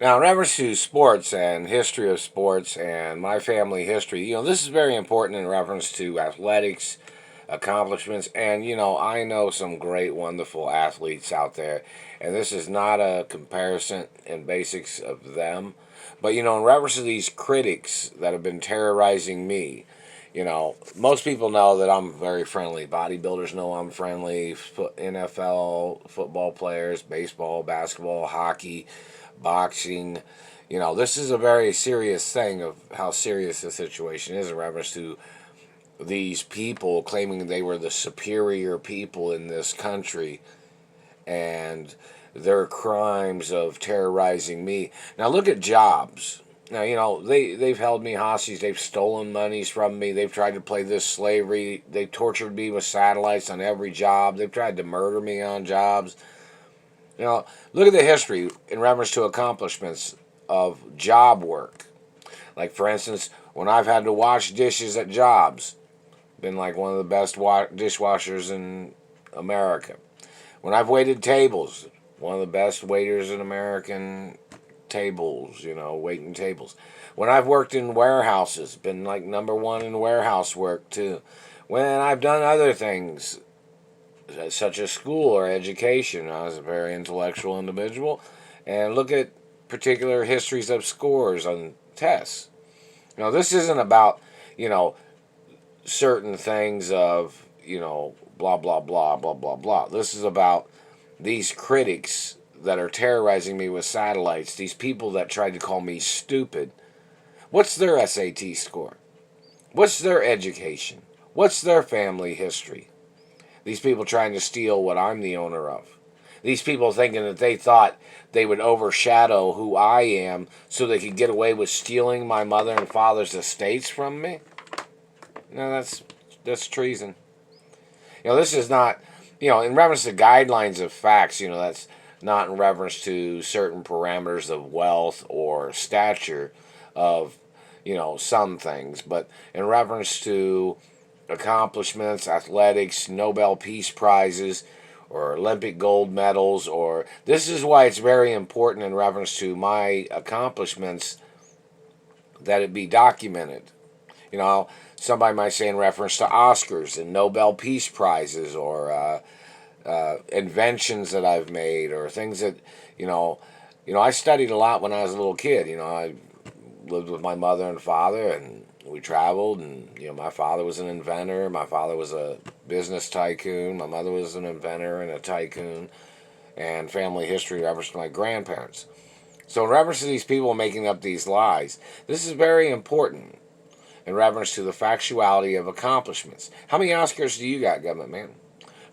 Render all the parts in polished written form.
Now, in reference to sports and history of sports and my family history, this is very important in reference to athletics, accomplishments, and, I know some great, wonderful athletes out there, and this is not a comparison in basics of them, but, in reference to these critics that have been terrorizing me, most people know that I'm very friendly. Bodybuilders know I'm friendly. NFL football players, baseball, basketball, hockey, boxing. This is a very serious thing of how serious the situation is in reference to these people claiming they were the superior people in this country and their crimes of terrorizing me. Now look at Jobs. Now, they've held me hostage. They've stolen monies from me. They've tried to play this slavery. They've tortured me with satellites on every job. They've tried to murder me on jobs. Look at the history in reference to accomplishments of job work. Like, for instance, when I've had to wash dishes at jobs, been like one of the best dishwashers in America. When I've waited tables, one of the best waiters in American tables, waiting tables. When I've worked in warehouses, been like number one in warehouse work too. When I've done other things, such as school or education, I was a very intellectual individual. And look at particular histories of scores on tests. This isn't about, certain things of, blah, blah, blah, blah, blah, blah. This is about these critics that are terrorizing me with satellites, these people that tried to call me stupid. What's their SAT score? What's their education? What's their family history? These people trying to steal what I'm the owner of. These people thinking that they thought they would overshadow who I am so they could get away with stealing my mother and father's estates from me? No, that's treason. This is not, in reference to guidelines of facts, that's not in reference to certain parameters of wealth or stature of, some things, but in reference to accomplishments, athletics, Nobel Peace Prizes, or Olympic gold medals, or this is why it's very important in reference to my accomplishments that it be documented. Somebody might say in reference to Oscars and Nobel Peace Prizes or inventions that I've made or things that, I studied a lot when I was a little kid. I lived with my mother and father and we traveled and, my father was an inventor. My father was a business tycoon. My mother was an inventor and a tycoon, and family history in reference to my grandparents. So in reference to these people making up these lies, this is very important in reference to the factuality of accomplishments. How many Oscars do you got, government man?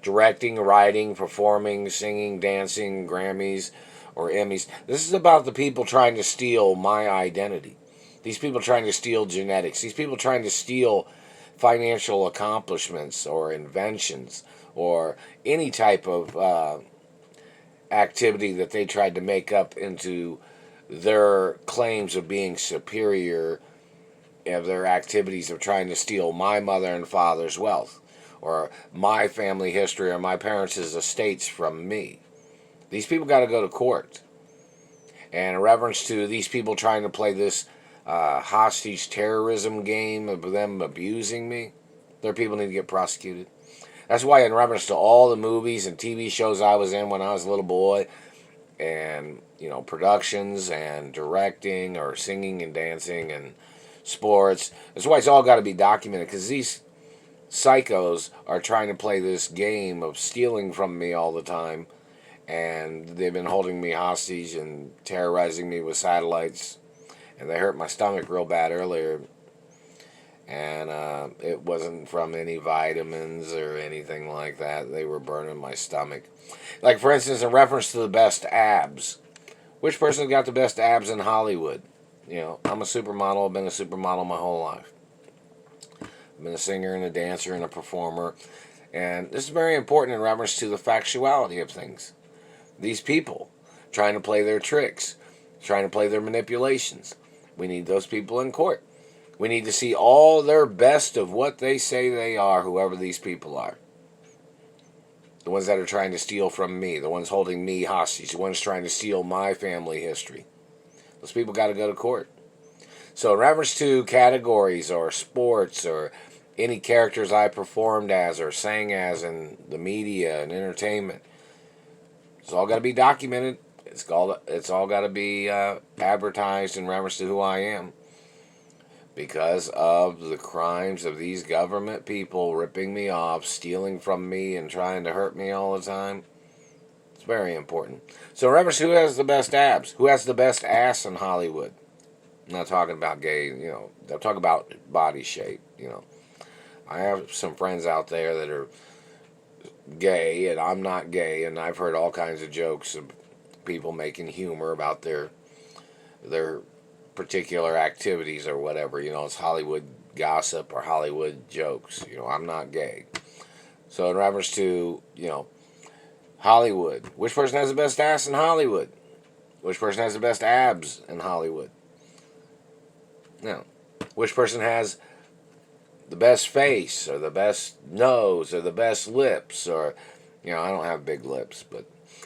Directing, writing, performing, singing, dancing, Grammys, or Emmys. This is about the people trying to steal my identity. These people trying to steal genetics. These people trying to steal financial accomplishments or inventions or any type of activity that they tried to make up into their claims of being superior, of their activities of trying to steal my mother and father's wealth or my family history or my parents' estates from me. These people got to go to court. And in reference to these people trying to play this hostage terrorism game of them abusing me, their people need to get prosecuted. That's why in reference to all the movies and TV shows I was in when I was a little boy, and, productions and directing or singing and dancing and sports, that's why it's all got to be documented, because these psychos are trying to play this game of stealing from me all the time, and they've been holding me hostage and terrorizing me with satellites, and they hurt my stomach real bad earlier, and it wasn't from any vitamins or anything like that. They were burning my stomach. Like, for instance, in reference to the best abs, which person got the best abs in Hollywood? I'm a supermodel. I've been a supermodel my whole life. I've been a singer and a dancer and a performer. And this is very important in reference to the factuality of things. These people trying to play their tricks, trying to play their manipulations. We need those people in court. We need to see all their best of what they say they are, whoever these people are. The ones that are trying to steal from me, the ones holding me hostage, the ones trying to steal my family history. Those people got to go to court. So in reference to categories or sports or any characters I performed as or sang as in the media and entertainment, it's all got to be documented. It's all got to be advertised in reference to who I am, because of the crimes of these government people ripping me off, stealing from me, and trying to hurt me all the time. It's very important. So remember, who has the best abs? Who has the best ass in Hollywood? I'm not talking about gay, I'm talking about body shape, I have some friends out there that are gay, and I'm not gay, and I've heard all kinds of jokes of people making humor about their particular activities or whatever. It's Hollywood gossip or Hollywood jokes. I'm not gay. So in reference to, Hollywood, which person has the best ass in Hollywood? Which person has the best abs in Hollywood? No. Which person has the best face or the best nose or the best lips? Or, I don't have big lips, but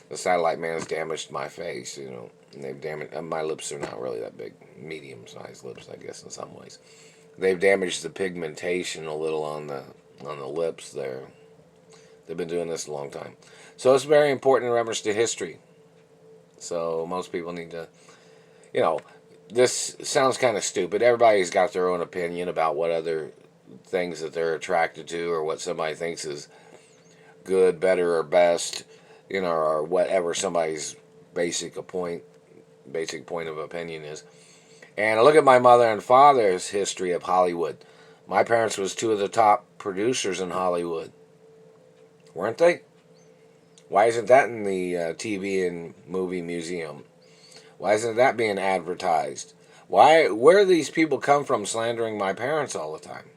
the satellite man has damaged my face, and they've damaged, my lips are not really that big, medium-sized lips, I guess, in some ways. They've damaged the pigmentation a little on the lips there. They've been doing this a long time. So it's very important in reference to history. So most people need to, this sounds kind of stupid. Everybody's got their own opinion about what other things that they're attracted to or what somebody thinks is good, better, or best, or whatever somebody's basic point of opinion is. And I look at my mother and father's history of Hollywood. My parents was two of the top producers in Hollywood, weren't they? Why isn't that in the TV and movie museum? Why isn't that being advertised? Where do these people come from slandering my parents all the time?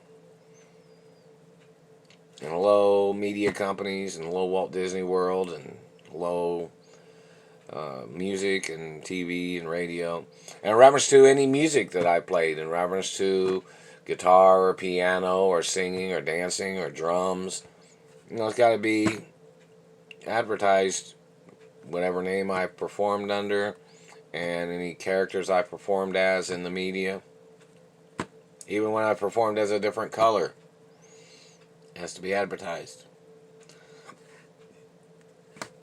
And hello, media companies, and hello, Walt Disney World, and hello, music and TV and radio. And in reference to any music that I played, in reference to guitar or piano or singing or dancing or drums, it's got to be advertised, whatever name I performed under, and any characters I performed as in the media. Even when I performed as a different color, it has to be advertised.